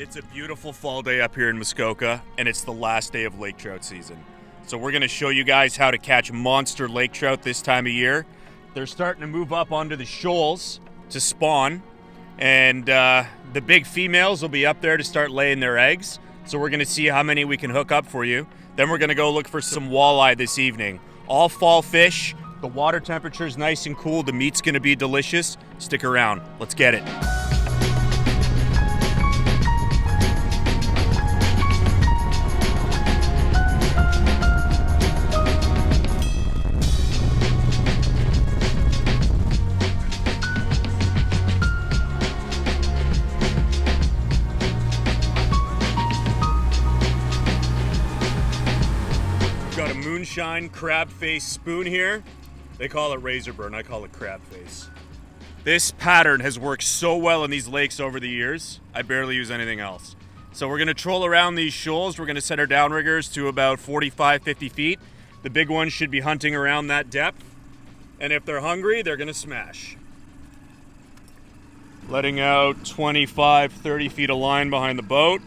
It's a beautiful fall day up here in Muskoka, and it's the last day of lake trout season. So we're going to show you guys how to catch monster lake trout this time of year. They're starting to move up onto the shoals to spawn, and the big females will be up there to start laying their eggs. So we're going to see how many we can hook up for you. Then we're going to go look for some walleye this evening. All fall fish. The water temperature is nice and cool. The meat's going to be delicious. Stick around. Let's get it. Got a moonshine crab face spoon here. They call it razor burn, I call it crab face. This pattern has worked so well in these lakes over the years, I barely use anything else. So we're gonna troll around these shoals. We're gonna set our downriggers to about 45, 50 feet. The big ones should be hunting around that depth. And if they're hungry, they're gonna smash. Letting out 25, 30 feet of line behind the boat.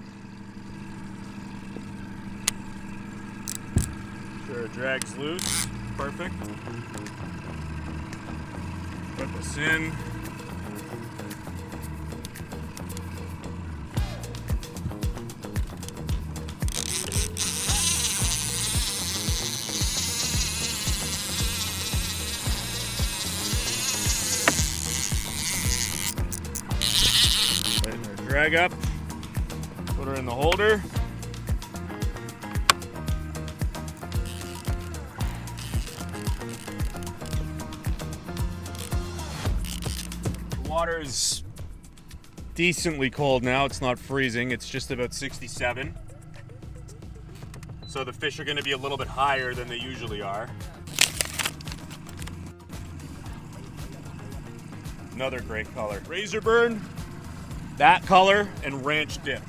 Sure, it drags loose, perfect. Put this in. Letting her drag up. Put her in the holder. Water is decently cold now. It's not freezing. It's just about 67. So the fish are going to be a little bit higher than they usually are. Another great color. Razor burn, that color, and ranch dip.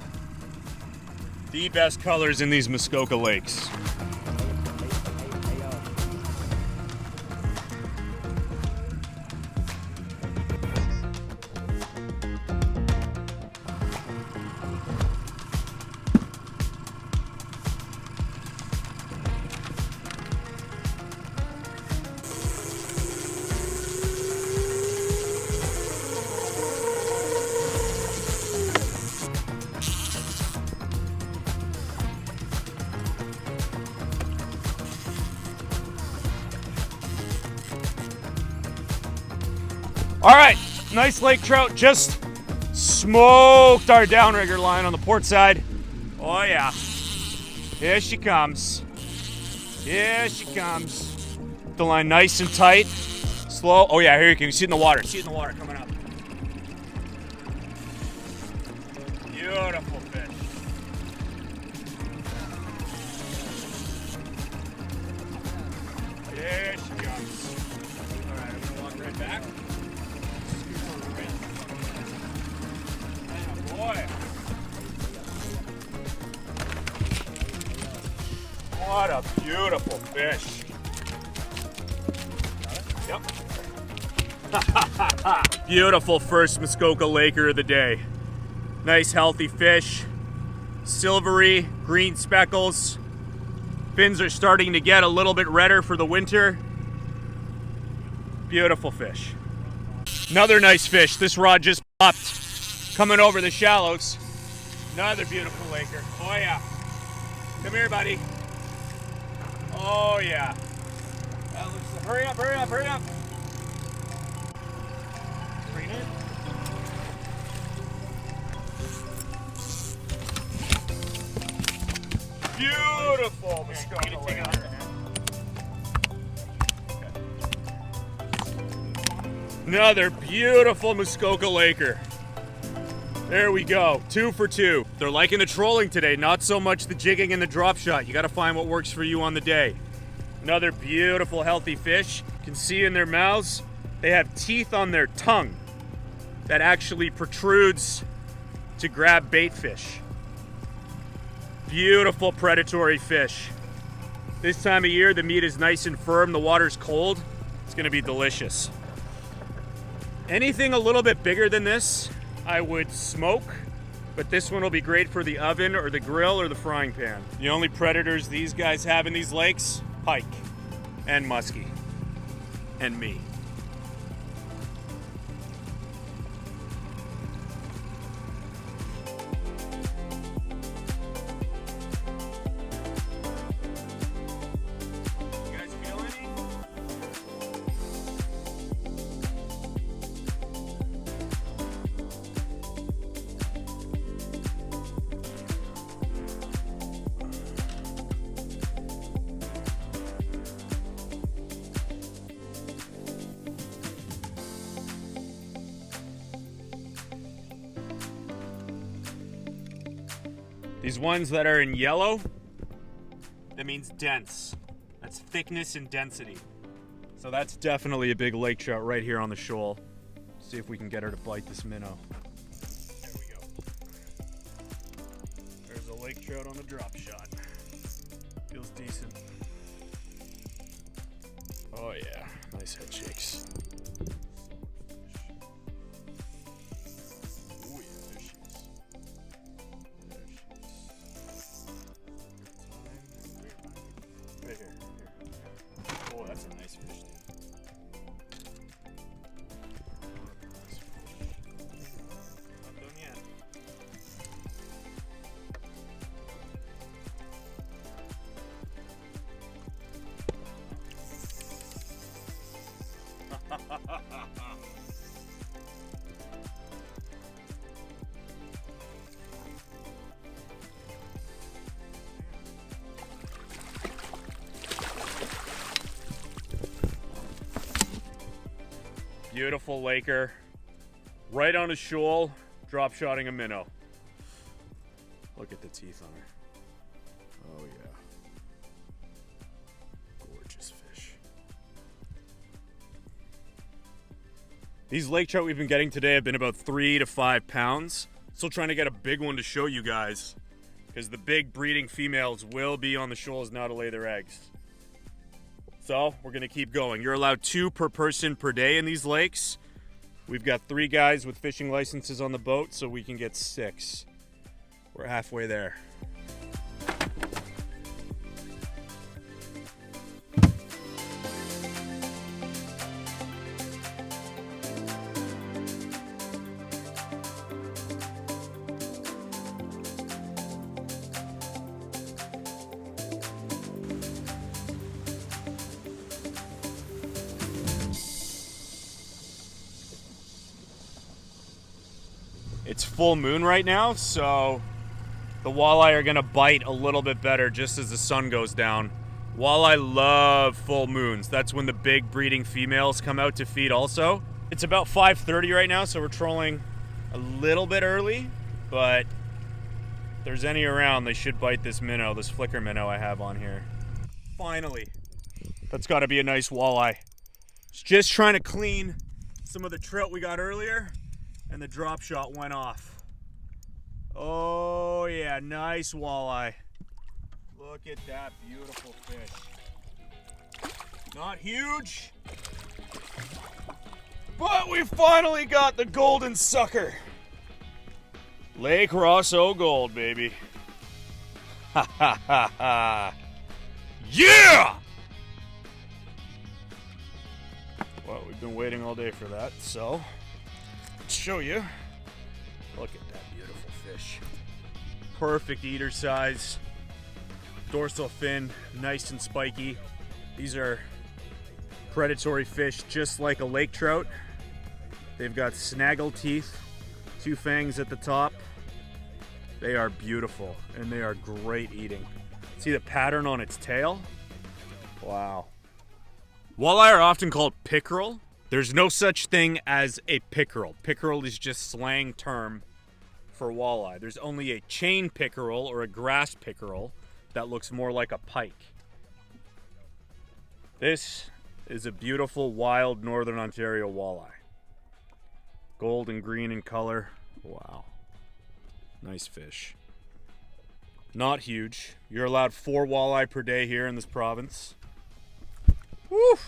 The best colors in these Muskoka lakes. All right, nice lake trout. Just smoked our downrigger line on the port side. Oh yeah, here she comes. Here she comes. The line nice and tight, slow. Oh yeah, here you can see it in the water. See it in the water coming up. Beautiful fish. Here she comes. All right, I'm gonna walk right back. Boy. What a beautiful fish. Yep. Beautiful first Muskoka Laker of the day. Nice healthy fish. Silvery, green speckles. Fins are starting to get a little bit redder for the winter. Beautiful fish. Another nice fish. This rod just popped. Coming over the shallows. Another beautiful laker. Oh yeah. Come here, buddy. Oh yeah. Hurry up, hurry up, hurry up. Bring it in. Beautiful Muskoka laker. Another beautiful Muskoka laker. There we go, 2 for 2. They're liking the trolling today, not so much the jigging and the drop shot. You gotta find what works for you on the day. Another beautiful, healthy fish. You can see in their mouths, they have teeth on their tongue that actually protrudes to grab bait fish. Beautiful predatory fish. This time of year, the meat is nice and firm, the water's cold. It's gonna be delicious. Anything a little bit bigger than this, I would smoke But this one will be great for the oven or the grill or the frying pan. The only predators these guys have in these lakes, pike and muskie and me. You guys feel any? These ones that are in yellow, that means dense. That's thickness and density. So that's definitely a big lake trout right here on the shoal. See if we can get her to bite this minnow. There we go. There's a lake trout on the drop shot. Feels decent. Oh yeah, nice head shakes. Oh yeah, there she is. There she is. Right here. Oh, that's a nice fish, dude. Nice fish. Not done yet. Beautiful laker, right on a shoal, drop shotting a minnow. Look at the teeth on her. Oh yeah. Gorgeous fish. These lake trout we've been getting today have been about 3 to 5 pounds. Still trying to get a big one to show you guys, because the big breeding females will be on the shoals now to lay their eggs. So we're gonna keep going. You're allowed 2 per person per day in these lakes. We've got 3 guys with fishing licenses on the boat, so we can get 6. We're halfway there. It's full moon right now, so the walleye are gonna bite a little bit better just as the sun goes down. Walleye love full moons. That's when the big breeding females come out to feed also. It's about 5:30 right now, so we're trolling a little bit early, but if there's any around, they should bite this minnow, this flicker minnow I have on here. Finally. That's gotta be a nice walleye. Just trying to clean some of the trout we got earlier, and the drop shot went off. Oh yeah, nice walleye. Look at that beautiful fish. Not huge, but we finally got the golden sucker. Lake Rosso Gold, baby. Ha ha ha ha. Yeah! Well, we've been waiting all day for that, so show you. Look at that beautiful fish. Perfect eater size. Dorsal fin, nice and spiky. These are predatory fish just like a lake trout. They've got snaggle teeth, 2 fangs at the top. They are beautiful and they are great eating. See the pattern on its tail? Wow. Walleye are often called pickerel. There's no such thing as a pickerel. Pickerel is just slang term for walleye. There's only a chain pickerel or a grass pickerel that looks more like a pike. This is a beautiful wild Northern Ontario walleye. Gold and green in color. Wow. Nice fish. Not huge. You're allowed 4 walleye per day here in this province. Woo!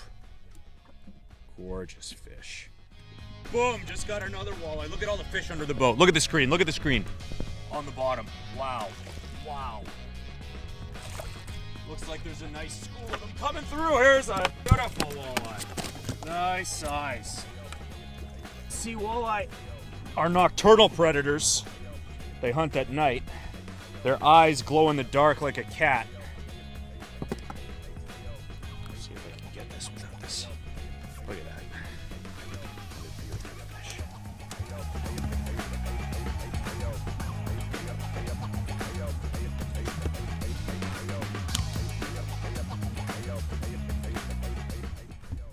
Gorgeous fish. Boom, just got another walleye. Look at all the fish under the boat. Look at the screen, look at the screen. on the bottom. Wow. Wow. Looks like there's a nice school of them coming through. Here's a beautiful walleye. Nice size. Sea walleye are nocturnal predators. They hunt at night. Their eyes glow in the dark like a cat. Let's see if I can get this without this. Look at that.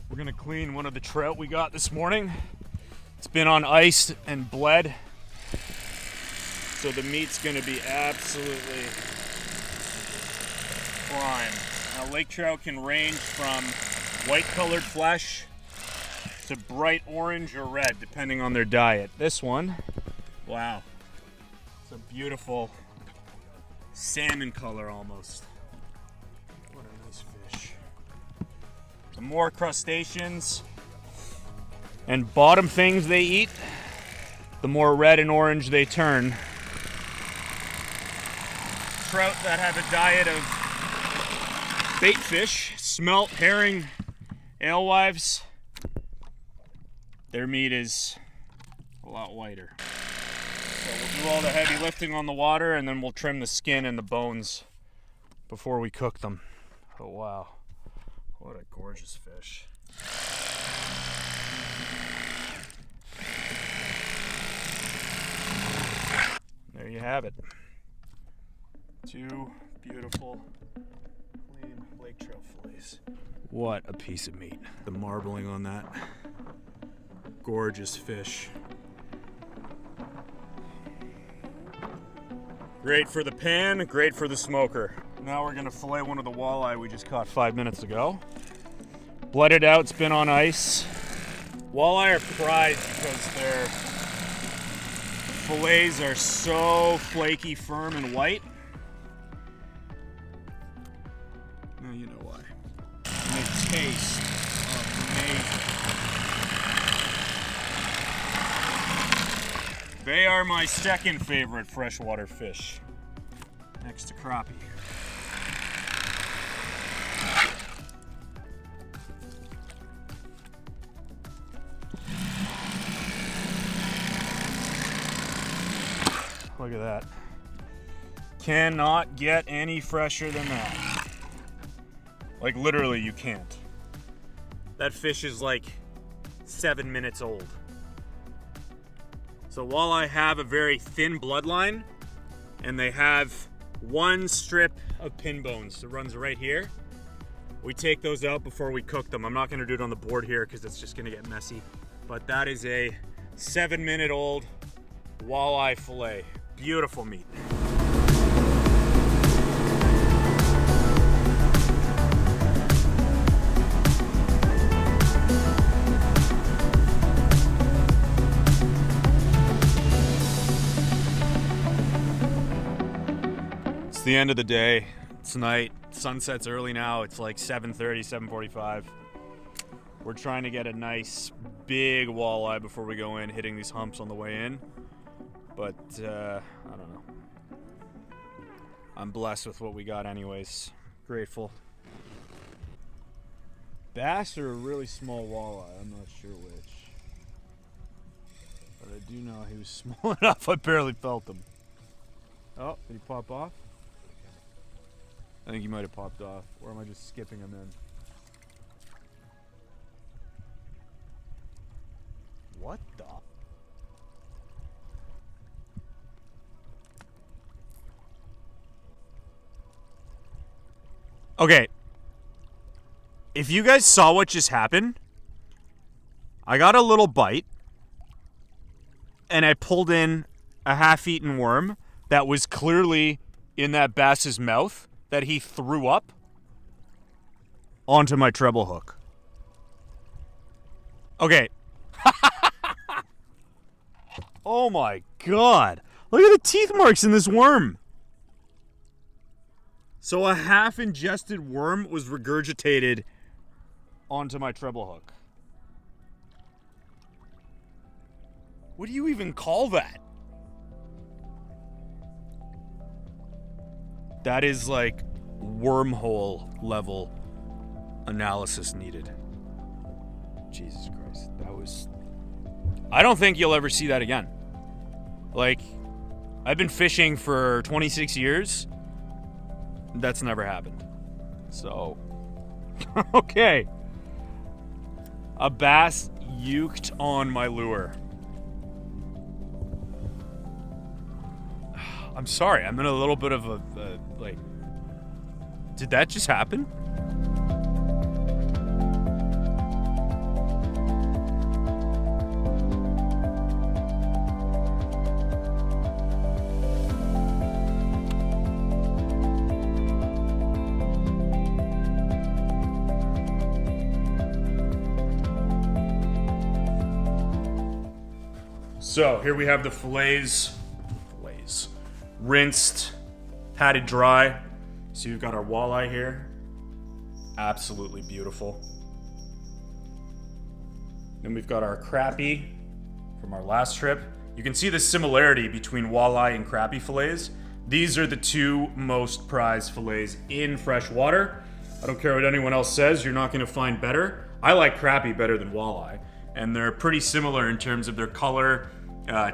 We're gonna clean one of the trout we got this morning. It's been on ice and bled, so the meat's gonna be absolutely prime. Now, lake trout can range from white colored flesh to bright orange or red, depending on their diet. This one, wow, it's a beautiful salmon color almost. What a nice fish. The more crustaceans and bottom things they eat, the more red and orange they turn. Trout that have a diet of bait fish, smelt, herring, alewives, their meat is a lot whiter. So we'll do all the heavy lifting on the water, and then we'll trim the skin and the bones before we cook them. Oh wow, what a gorgeous fish. There you have it. Two beautiful, clean lake trout fillets. What a piece of meat. The marbling on that. Gorgeous fish. Great for the pan, great for the smoker. Now we're gonna fillet one of the walleye we just caught 5 minutes ago. Bled it out, it's been on ice. Walleye are prized because their fillets are so flaky, firm, and white. Now you know why. And they taste amazing. They are my second favorite freshwater fish, next to crappie. Look at that. Cannot get any fresher than that. Like literally you can't. That fish is like 7 minutes old. So walleye have a very thin bloodline, and they have one strip of pin bones that runs right here. We take those out before we cook them. I'm not gonna do it on the board here because it's just gonna get messy. But that is a 7 minute old walleye fillet. Beautiful meat. It's the end of the day. It's night. Sunset's early now. It's like 7:30, 7:45. We're trying to get a nice big walleye before we go in, hitting these humps on the way in. But, I don't know. I'm blessed with what we got anyways. Grateful. Bass or a really small walleye, I'm not sure which. But I do know he was small enough I barely felt him. Oh, did he pop off? I think he might have popped off. Or am I just skipping him in? What the? Okay. If you guys saw what just happened, I got a little bite and I pulled in a half-eaten worm that was clearly in that bass's mouth that he threw up onto my treble hook. Okay. Oh my God. Look at the teeth marks in this worm. So a half-ingested worm was regurgitated onto my treble hook. What do you even call that? That is like wormhole level analysis needed. Jesus Christ. That was... I don't think you'll ever see that again. Like, I've been fishing for 26 years. That's never happened. So, okay. A bass uked on my lure. I'm sorry, I'm in a little bit of a like, did that just happen? So here we have the fillets, rinsed, patted dry. So you've got our walleye here, absolutely beautiful. Then we've got our crappie from our last trip. You can see the similarity between walleye and crappie fillets. These are the two most prized fillets in freshwater. I don't care what anyone else says, you're not gonna find better. I like crappie better than walleye, and they're pretty similar in terms of their color,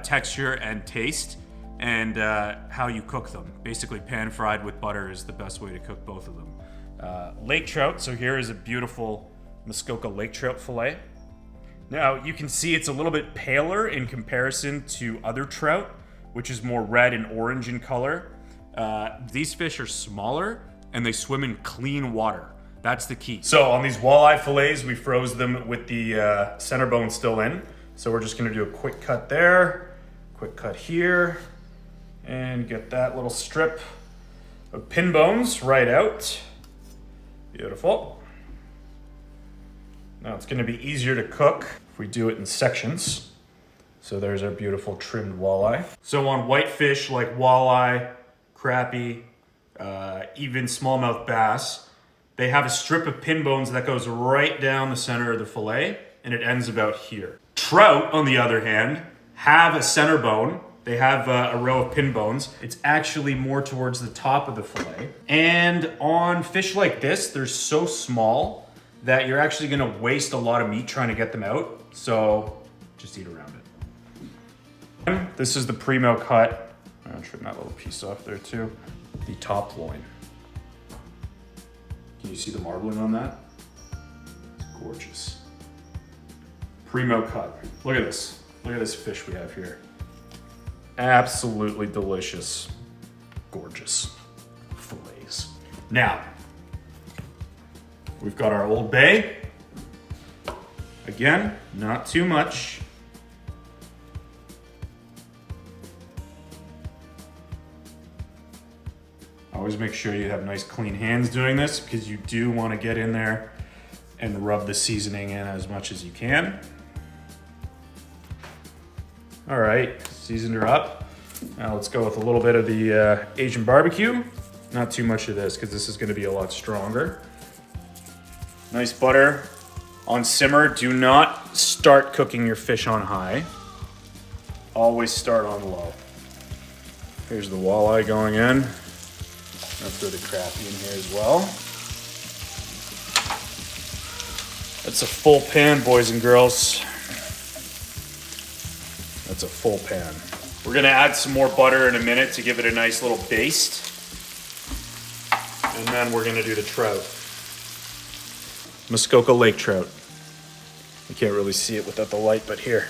texture, and taste, and how you cook them. Basically, pan fried with butter is the best way to cook both of them. Lake trout, so here is a beautiful Muskoka lake trout fillet. Now, you can see it's a little bit paler in comparison to other trout, which is more red and orange in color. These fish are smaller, and they swim in clean water. That's the key. So on these walleye fillets, we froze them with the center bone still in. So we're just gonna do a quick cut there, quick cut here, and get that little strip of pin bones right out. Beautiful. Now it's gonna be easier to cook if we do it in sections. So there's our beautiful trimmed walleye. So on whitefish like walleye, crappie, even smallmouth bass, they have a strip of pin bones that goes right down the center of the fillet, and it ends about here. Trout, on the other hand, have a center bone. They have a row of pin bones. It's actually more towards the top of the fillet. And on fish like this, they're so small that you're actually gonna waste a lot of meat trying to get them out. So just eat around it. This is the primo cut. I'll trim that little piece off there too. The top loin. Can you see the marbling on that? It's gorgeous. Primo cut. Look at this. Look at this fish we have here. Absolutely delicious. Gorgeous fillets. Now, we've got our Old Bay. Again, not too much. Always make sure you have nice clean hands doing this, because you do want to get in there and rub the seasoning in as much as you can. All right, seasoned her up. Now let's go with a little bit of the Asian barbecue. Not too much of this, because this is gonna be a lot stronger. Nice butter on simmer. Do not start cooking your fish on high. Always start on low. Here's the walleye going in. I'll throw the crappie in here as well. That's a full pan, boys and girls. That's a full pan. We're gonna add some more butter in a minute to give it a nice little baste. And then we're gonna do the trout. Muskoka lake trout. You can't really see it without the light, but here.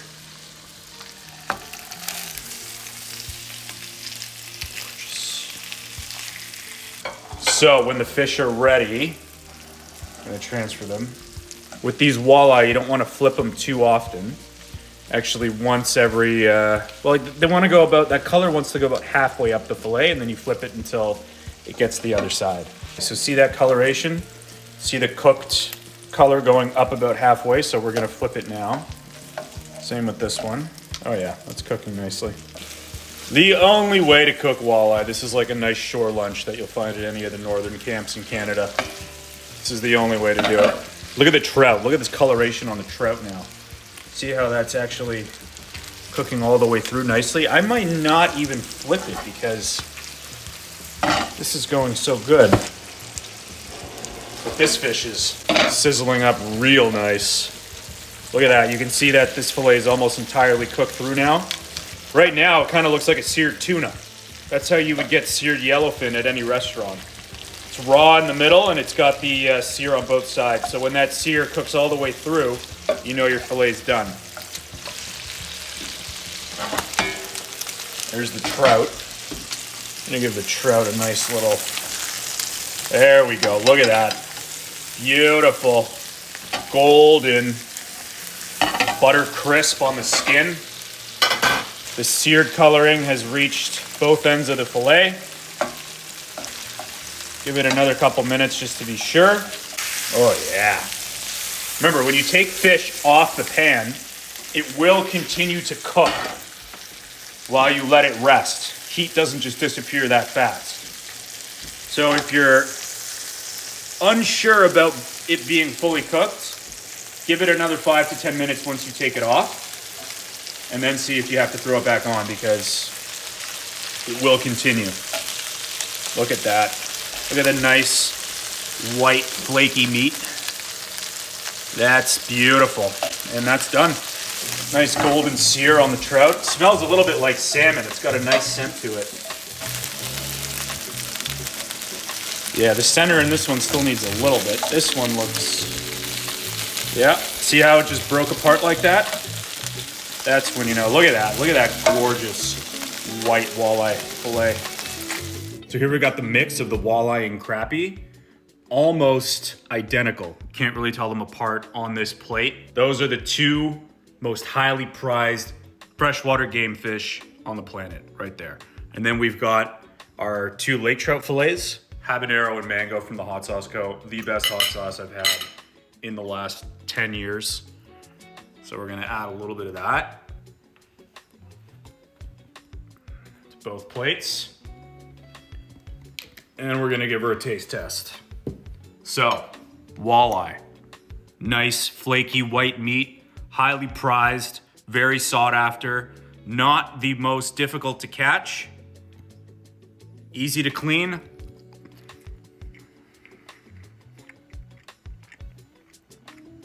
So when the fish are ready, I'm gonna transfer them. With these walleye, you don't wanna flip them too often. Actually, once every, well, they wanna go about, that color wants to go about halfway up the fillet, and then you flip it until it gets to the other side. So see that coloration? See the cooked color going up about halfway, so we're gonna flip it now. Same with this one. Oh yeah, that's cooking nicely. The only way to cook walleye, this is like a nice shore lunch that you'll find at any of the northern camps in Canada. This is the only way to do it. Look at the trout. Look at this coloration on the trout now. See how that's actually cooking all the way through nicely? I might not even flip it, because This is going so good. But this fish is sizzling up real nice. Look at that. You can see that this fillet is almost entirely cooked through now. Right now, it kind of looks like a seared tuna. That's how you would get seared yellowfin at any restaurant. It's raw in the middle and it's got the sear on both sides. So when that sear cooks all the way through, you know your fillet's done. There's the trout. I'm gonna give the trout a nice little, there we go, look at that. Beautiful, golden, butter crisp on the skin. The seared coloring has reached both ends of the fillet. Give it another couple minutes just to be sure. Oh yeah. Remember, when you take fish off the pan, it will continue to cook while you let it rest. Heat doesn't just disappear that fast. So if you're unsure about it being fully cooked, give it another 5 to 10 minutes once you take it off, and then see if you have to throw it back on, because it will continue. Look at that. Look at the nice white flaky meat. That's beautiful. And that's done. Nice golden sear on the trout. It smells a little bit like salmon. It's got a nice scent to it. Yeah, the center in this one still needs a little bit. This one looks, yeah. See how it just broke apart like that? That's when you know, look at that. Look at that gorgeous white walleye fillet. So here we got the mix of the walleye and crappie. Almost identical. Can't really tell them apart on this plate. Those are the two most highly prized freshwater game fish on the planet right there. And then we've got our two lake trout fillets, habanero and mango from the Hot Sauce Co. The best hot sauce I've had in the last 10 years. So we're gonna add a little bit of that to both plates. And we're gonna give her a taste test. So, walleye. Nice flaky white meat. Highly prized, very sought after, not the most difficult to catch, easy to clean.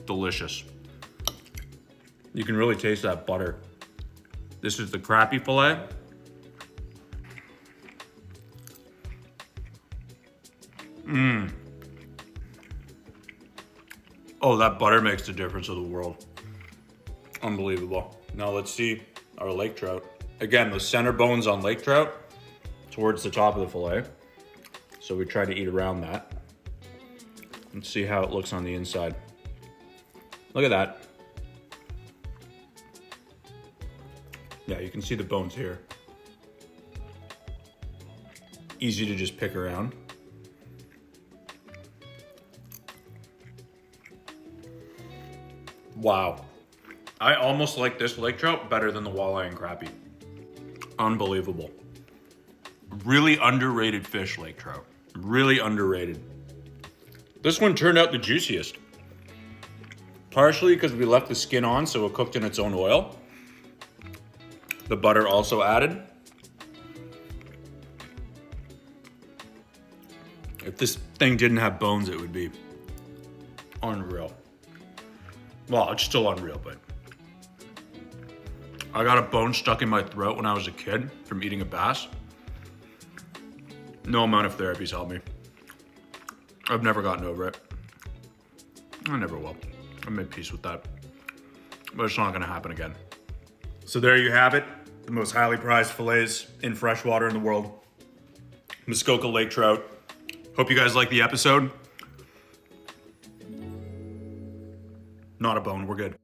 Delicious. You can really taste that butter. This is the crappie fillet. Oh, that butter makes the difference of the world. Unbelievable. Now let's see our lake trout. Again, the center bone's on lake trout towards the top of the fillet. So we try to eat around that and see how it looks on the inside. Look at that. Yeah, you can see the bones here. Easy to just pick around. Wow. I almost like this lake trout better than the walleye and crappie. Unbelievable. Really underrated fish, lake trout. Really underrated. This one turned out the juiciest. Partially because we left the skin on, so it cooked in its own oil. The butter also added. If this thing didn't have bones, it would be unreal. Well, it's still unreal, but I got a bone stuck in my throat when I was a kid from eating a bass. No amount of therapies helped me. I've never gotten over it. I never will. I made peace with that. But it's not gonna happen again. So there you have it. The most highly prized fillets in freshwater in the world. Muskoka lake trout. Hope you guys like the episode. Not a bone, we're good.